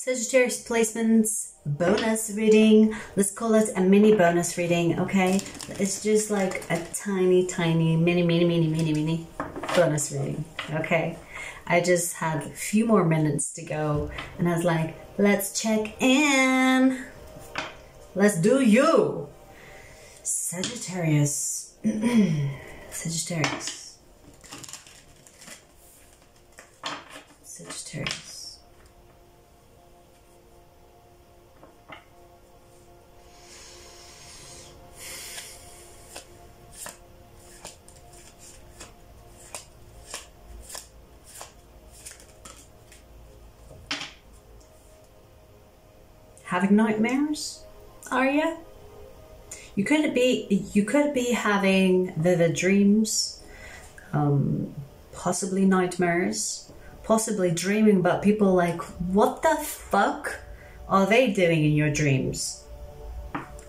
Sagittarius placements, bonus reading. Let's call it a mini bonus reading, okay? It's just like a tiny, tiny, mini bonus reading, okay? I just had a few more minutes to go and I was like, let's check in. Let's do you. Sagittarius. Sagittarius. Sagittarius. Having nightmares? Are you? You could be having vivid dreams, possibly nightmares, possibly dreaming about people like, what the fuck are they doing in your dreams?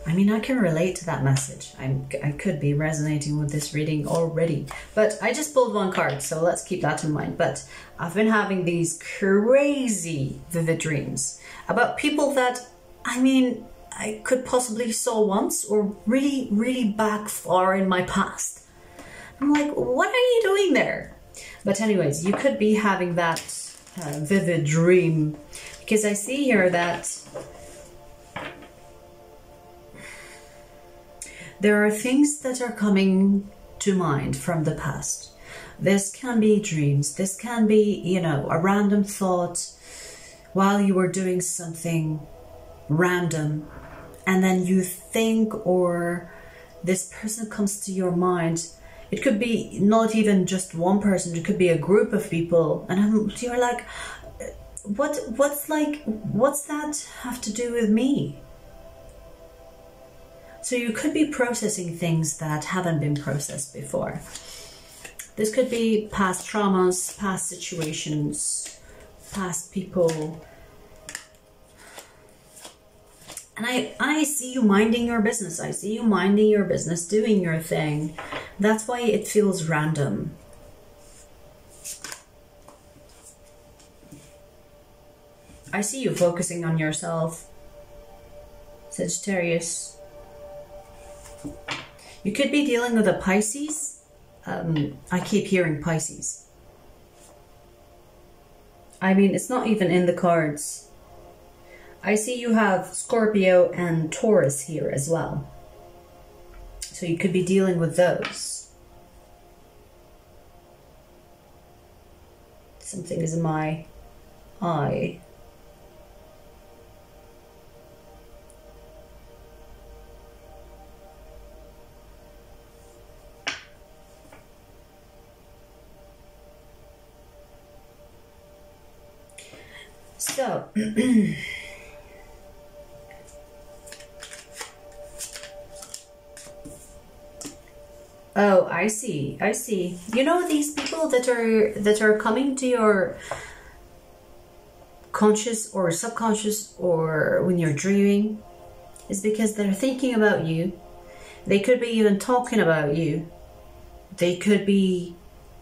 I mean, I can relate to that message. I could be resonating with this reading already, but I just pulled one card, so let's keep that in mind. But I've been having these crazy vivid dreams about people that, I mean, I could possibly saw once or really, really back far in my past. I'm like, what are you doing there? But anyways, you could be having that vivid dream, because I see here that there are things that are coming to mind from the past. This can be dreams. This can be, you know, a random thought while you were doing something random, and then you think, or this person comes to your mind. It could be not even just one person, it could be a group of people, and you're like, what's that have to do with me? So you could be processing things that haven't been processed before. This could be past traumas, past situations, past people. And I see you minding your business. I see you minding your business, doing your thing. That's why it feels random. I see you focusing on yourself, Sagittarius. You could be dealing with a Pisces. I keep hearing Pisces. I mean, it's not even in the cards. I see you have Scorpio and Taurus here as well. So you could be dealing with those. Something is in my eye. So, oh, I see. I see. You know, these people that are coming to your conscious or subconscious, or when you're dreaming, is because they're thinking about you. They could be even talking about you. They could be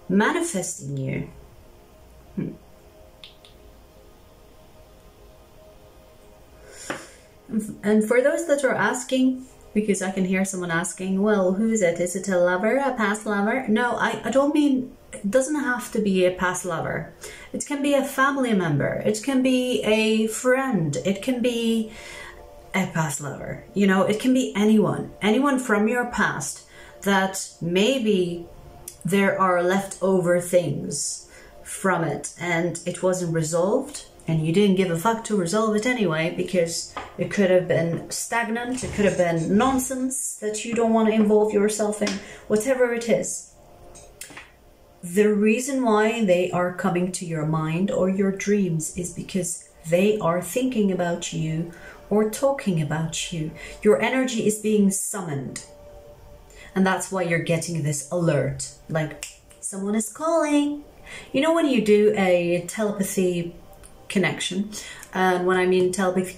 manifesting you. And for those that are asking, because I can hear someone asking, well, who is it? Is it a lover, a past lover? No, I don't mean, it doesn't have to be a past lover. It can be a family member. It can be a friend. It can be a past lover. You know, it can be anyone. Anyone from your past that maybe there are leftover things from it and it wasn't resolved. And you didn't give a fuck to resolve it anyway, because it could have been stagnant, it could have been nonsense that you don't want to involve yourself in, whatever it is. The reason why they are coming to your mind or your dreams is because they are thinking about you or talking about you. Your energy is being summoned. And that's why you're getting this alert, like someone is calling. You know when you do a telepathy connection, and when I mean telepathy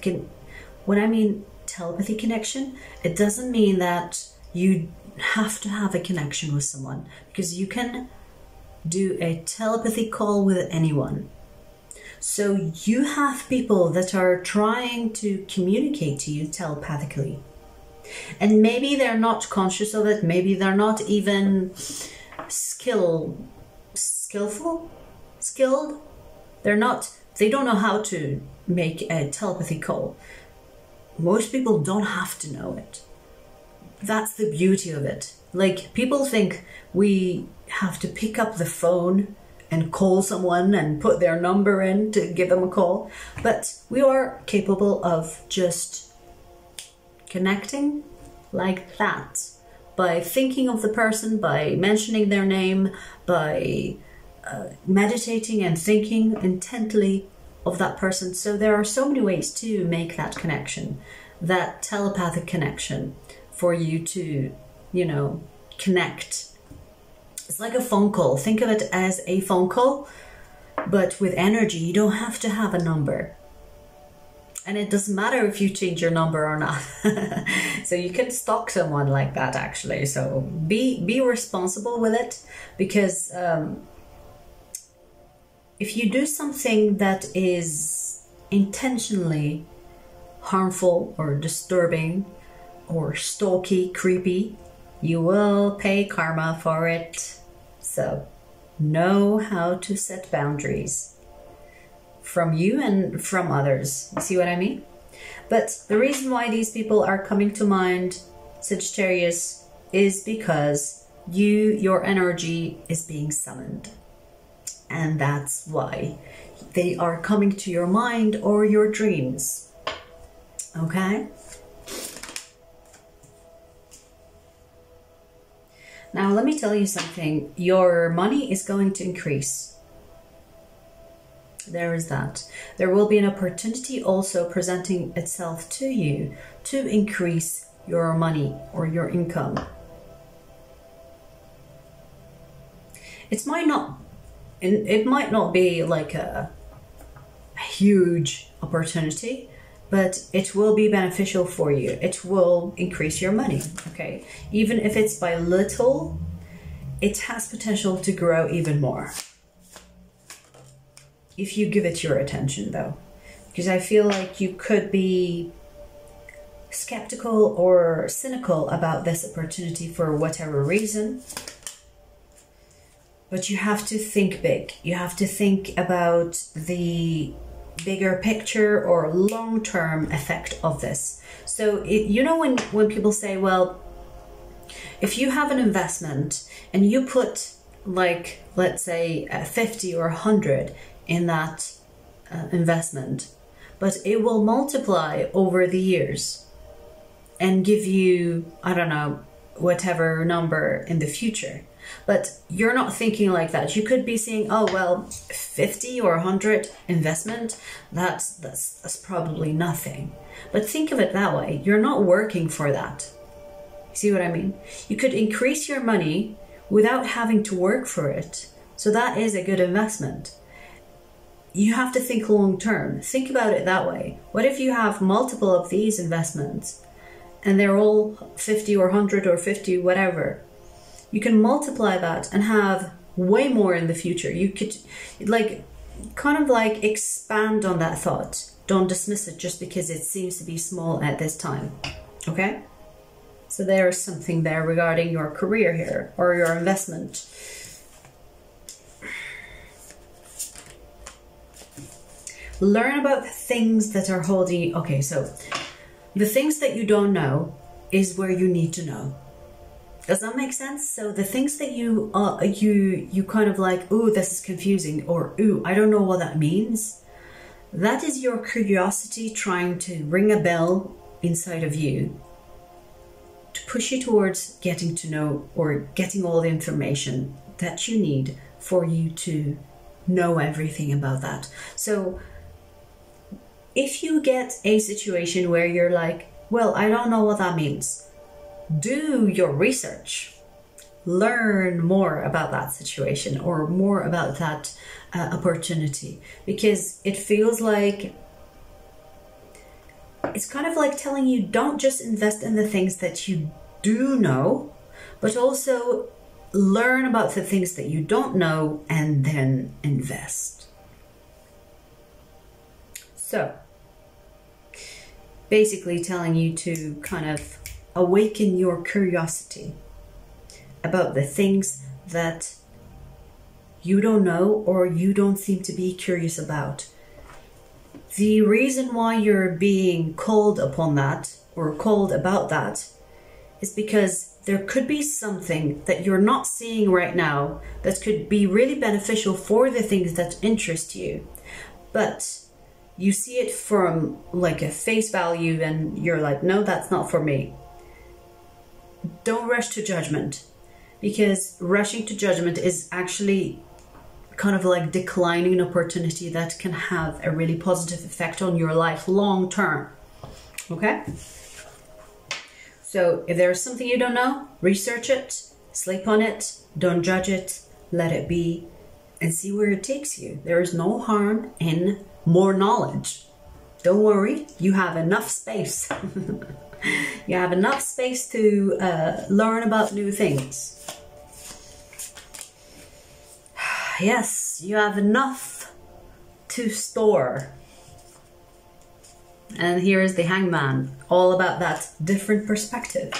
connection, it doesn't mean that you have to have a connection with someone, because you can do a telepathy call with anyone. So you have people that are trying to communicate to you telepathically. And maybe they're not conscious of it. Maybe they're not even skilled. They don't know how to make a telepathy call. Most people don't have to know it. That's the beauty of it. Like, people think we have to pick up the phone and call someone and put their number in to give them a call. But we are capable of just connecting like that, by thinking of the person, by mentioning their name, by meditating and thinking intently of that person. So there are so many ways to make that connection, that telepathic connection, for you to, you know, connect. It's like a phone call. Think of it as a phone call, but with energy. You don't have to have a number. And it doesn't matter if you change your number or not. So you can stalk someone like that, actually. So be responsible with it, because if you do something that is intentionally harmful or disturbing or stalky, creepy, you will pay karma for it. So know how to set boundaries from you and from others. You see what I mean? But the reason why these people are coming to mind, Sagittarius, is because your energy is being summoned. And that's why they are coming to your mind or your dreams. Okay? Now, let me tell you something. Your money is going to increase. There is that. There will be an opportunity also presenting itself to you to increase your money or your income. It might not be like a huge opportunity, but it will be beneficial for you. It will increase your money, okay? Even if it's by little, it has potential to grow even more. If you give it your attention, though. Because I feel like you could be skeptical or cynical about this opportunity for whatever reason. But you have to think big. You have to think about the bigger picture or long-term effect of this. So, you know, when people say, well, if you have an investment and you put, like, let's say 50 or 100 in that investment, but it will multiply over the years and give you, I don't know, whatever number in the future. But you're not thinking like that. You could be saying, oh, well, 50 or 100 investment, that's probably nothing. But think of it that way. You're not working for that. See what I mean? You could increase your money without having to work for it. So that is a good investment. You have to think long term. Think about it that way. What if you have multiple of these investments and they're all 50 or 100 or 50, whatever? You can multiply that and have way more in the future. You could kind of expand on that thought. Don't dismiss it just because it seems to be small at this time. Okay? So there is something there regarding your career here or your investment. Learn about the things that are holding you. Okay, so the things that you don't know is where you need to know. Does that make sense? So the things that you kind of like, ooh, this is confusing, or ooh, I don't know what that means. That is your curiosity trying to ring a bell inside of you to push you towards getting to know or getting all the information that you need for you to know everything about that. So if you get a situation where you're like, well, I don't know what that means, do your research. Learn more about that situation or more about that opportunity, because it feels like it's kind of like telling you, don't just invest in the things that you do know, but also learn about the things that you don't know and then invest. So, basically telling you to kind of awaken your curiosity about the things that you don't know or you don't seem to be curious about. The reason why you're being called upon that or called about that is because there could be something that you're not seeing right now that could be really beneficial for the things that interest you, but you see it from like a face value and you're like, no, that's not for me. Don't rush to judgment, because rushing to judgment is actually kind of like declining an opportunity that can have a really positive effect on your life long term. Okay? So if there's something you don't know, research it, sleep on it, don't judge it, let it be, and see where it takes you. There is no harm in more knowledge. Don't worry, you have enough space. You have enough space to learn about new things. Yes, you have enough to store. And here is the Hangman, all about that different perspective.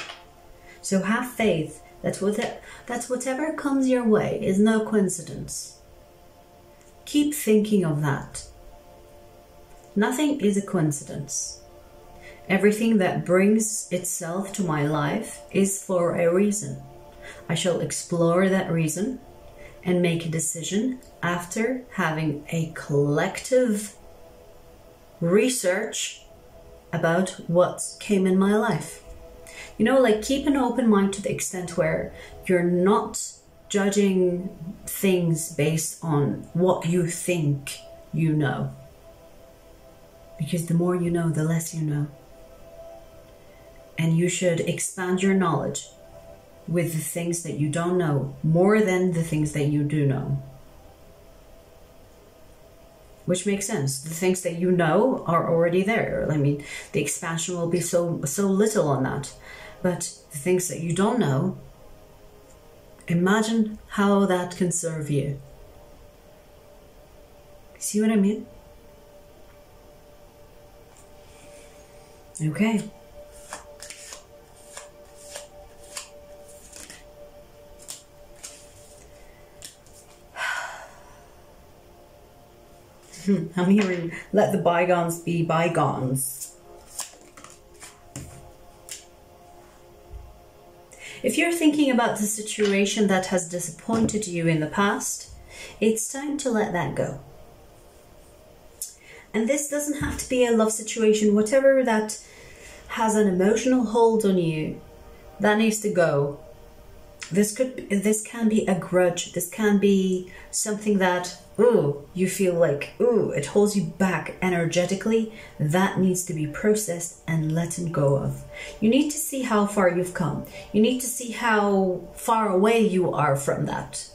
So have faith that whatever comes your way is no coincidence. Keep thinking of that. Nothing is a coincidence. Everything that brings itself to my life is for a reason. I shall explore that reason and make a decision after having a collective research about what came in my life. You know, like, keep an open mind to the extent where you're not judging things based on what you think you know. Because the more you know, the less you know. And you should expand your knowledge with the things that you don't know more than the things that you do know. Which makes sense. The things that you know are already there. I mean, the expansion will be so little on that. But the things that you don't know, imagine how that can serve you. See what I mean? Okay. I'm hearing, let the bygones be bygones. If you're thinking about the situation that has disappointed you in the past, it's time to let that go. And this doesn't have to be a love situation. Whatever that has an emotional hold on you, that needs to go. This can be a grudge. This can be something that, ooh, you feel like, ooh, it holds you back energetically. That needs to be processed and let go of. You need to see how far you've come. You need to see how far away you are from that.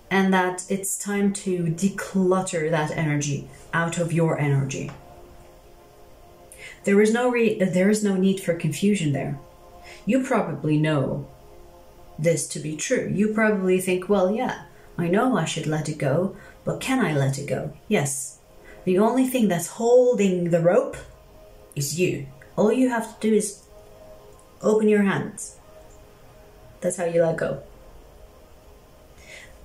And that it's time to declutter that energy out of your energy. There is no need for confusion there. You probably know this to be true. You probably think, well, yeah, I know I should let it go, but can I let it go? Yes. The only thing that's holding the rope is you. All you have to do is open your hands. That's how you let go.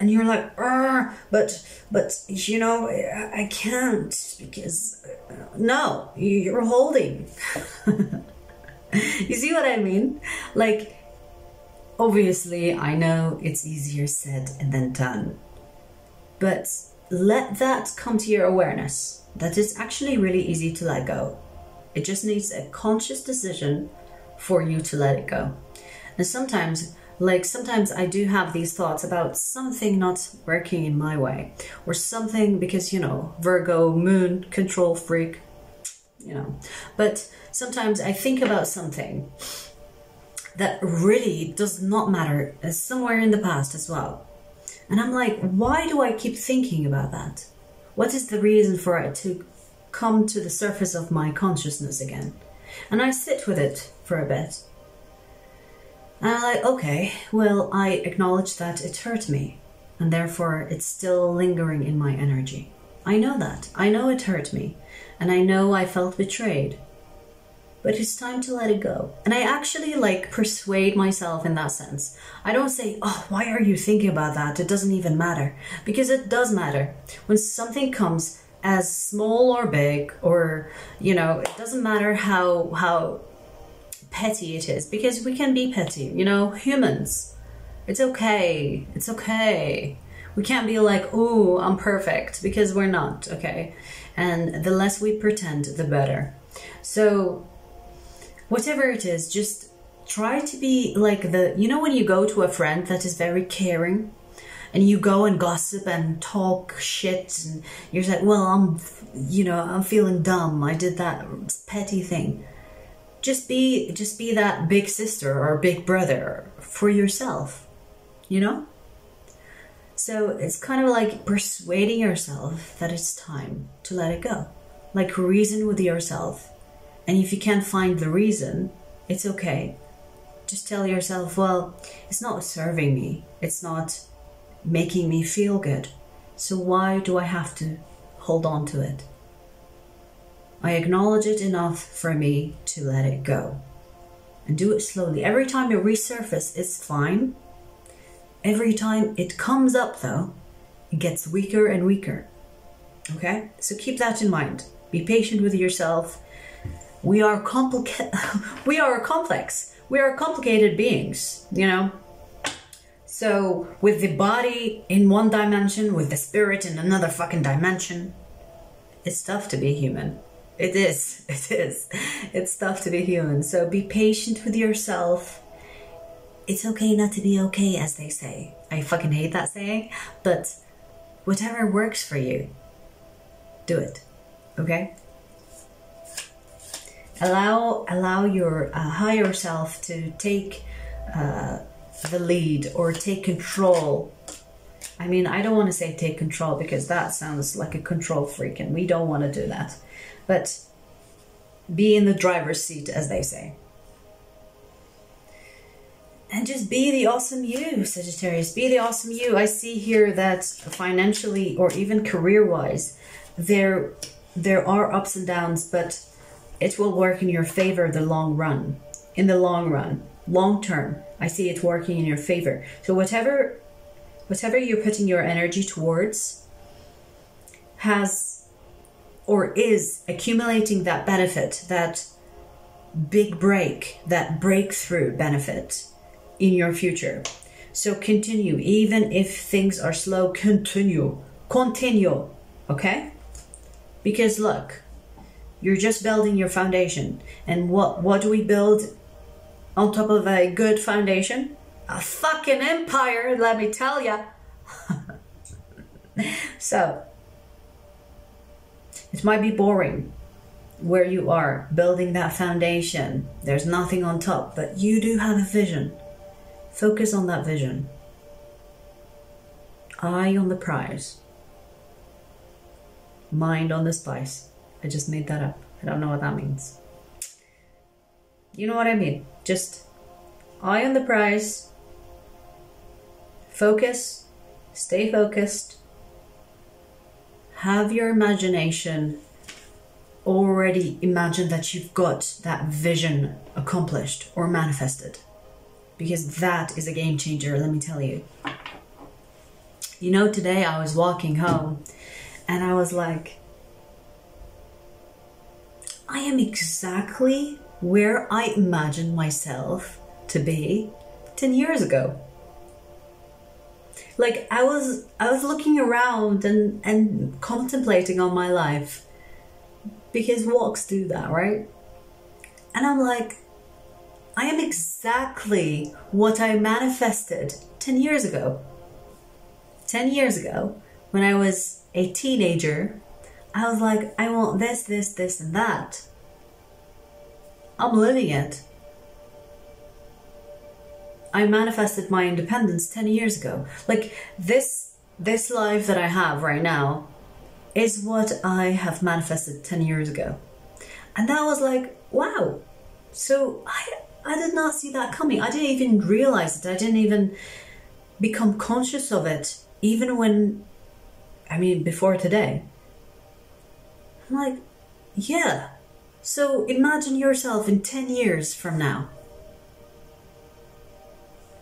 And you're like, but you know, I can't, because no, you're holding. You see what I mean? Like, obviously, I know it's easier said than done, but let that come to your awareness, that it's actually really easy to let go. It just needs a conscious decision for you to let it go. And sometimes I do have these thoughts about something not working in my way, or something, because, you know, Virgo, moon, control freak, you know, but sometimes I think about something that really does not matter, somewhere in the past as well. And I'm like, why do I keep thinking about that? What is the reason for it to come to the surface of my consciousness again? And I sit with it for a bit. And I'm like, okay, well, I acknowledge that it hurt me, and therefore it's still lingering in my energy. I know that. I know it hurt me. And I know I felt betrayed. But it's time to let it go. And I actually like persuade myself in that sense. I don't say, oh, why are you thinking about that? It doesn't even matter. Because it does matter. When something comes as small or big, or, you know, it doesn't matter how petty it is. Because we can be petty, you know, humans. It's okay. It's okay. We can't be like, oh, I'm perfect. Because we're not, okay? And the less we pretend, the better. So whatever it is, just try to be like you know, when you go to a friend that is very caring and you go and gossip and talk shit and you're like, well, I'm feeling dumb. I did that petty thing. Just be that big sister or big brother for yourself, you know? So it's kind of like persuading yourself that it's time to let it go. Like reason with yourself. And if you can't find the reason, it's okay. Just tell yourself, well, it's not serving me. It's not making me feel good. So why do I have to hold on to it? I acknowledge it enough for me to let it go. And do it slowly. Every time it resurfaces, it's fine. Every time it comes up, though, it gets weaker and weaker. Okay? So keep that in mind. Be patient with yourself. We are we are complex. We are complicated beings, you know? So with the body in one dimension, with the spirit in another fucking dimension, it's tough to be human. It is. It's tough to be human. So be patient with yourself. It's okay not to be okay, as they say. I fucking hate that saying, but whatever works for you, do it, okay? Allow your higher self to take the lead or take control. I mean, I don't want to say take control because that sounds like a control freak and we don't want to do that. But be in the driver's seat, as they say. And just be the awesome you, Sagittarius. Be the awesome you. I see here that financially or even career-wise, there are ups and downs, but it will work in your favor the long run. In the long run, long term, I see it working in your favor. So whatever you're putting your energy towards has or is accumulating that benefit, that big break, that breakthrough benefit in your future. So continue, even if things are slow, continue, okay? Because look, you're just building your foundation. And what do we build on top of a good foundation? A fucking empire, let me tell ya. So, it might be boring where you are building that foundation. There's nothing on top, but you do have a vision. Focus on that vision. Eye on the prize. Mind on the spice. I just made that up. I don't know what that means. You know what I mean? Just eye on the prize. Focus. Stay focused. Have your imagination already imagine that you've got that vision accomplished or manifested. Because that is a game changer, let me tell you. You know, today I was walking home and I was like, I am exactly where I imagined myself to be 10 years ago. Like I was looking around and contemplating on my life, because walks do that, right? And I'm like, I am exactly what I manifested 10 years ago. 10 years ago, when I was a teenager, I was like, I want this, this, this, and that. I'm living it. I manifested my independence 10 years ago. Like this life that I have right now is what I have manifested 10 years ago. And that was like, wow. So I did not see that coming. I didn't even realize it. I didn't even become conscious of it. Even when, before today. I'm like, Yeah. So imagine yourself in 10 years from now.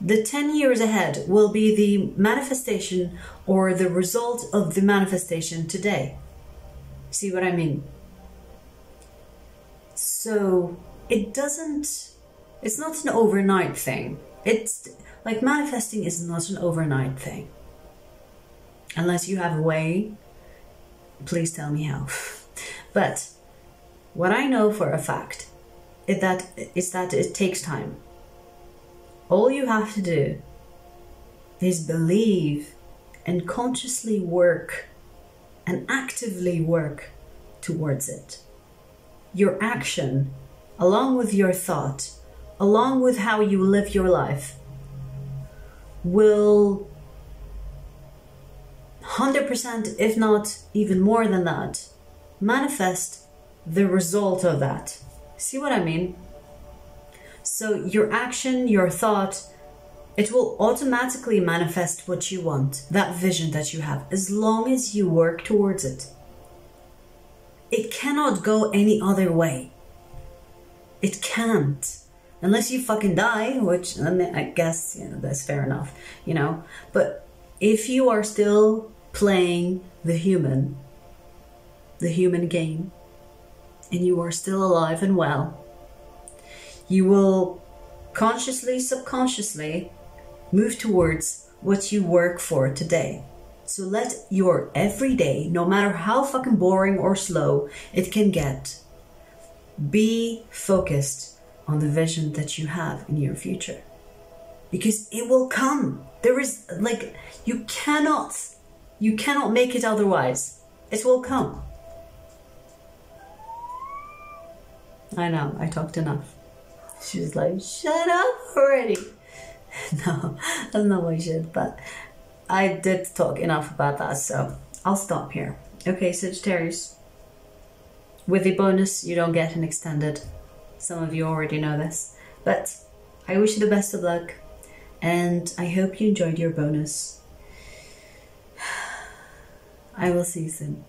The 10 years ahead will be the manifestation or the result of the manifestation today. See what I mean? So it's not an overnight thing. It's like manifesting is not an overnight thing. Unless you have a way, please tell me how. But what I know for a fact is that it takes time. All you have to do is believe and consciously work and actively work towards it. Your action, along with your thought, along with how you live your life, will 100%, if not even more than that, manifest the result of that. See what I mean? So your action, your thought, it will automatically manifest what you want, that vision that you have, as long as you work towards it. It cannot go any other way. It can't. Unless you fucking die, which I guess, that's fair enough, But if you are still playing the human game, and you are still alive and well, you will consciously, subconsciously move towards what you work for today. So let your everyday, no matter how fucking boring or slow it can get, be focused on the vision that you have in your future. Because it will come. There is, you cannot make it otherwise. It will come. I know, I talked enough. She was like, shut up already. No, that's not what I should, but I did talk enough about that, so I'll stop here. Okay, Sagittarius. With the bonus, you don't get an extended. Some of you already know this, but I wish you the best of luck, and I hope you enjoyed your bonus. I will see you soon.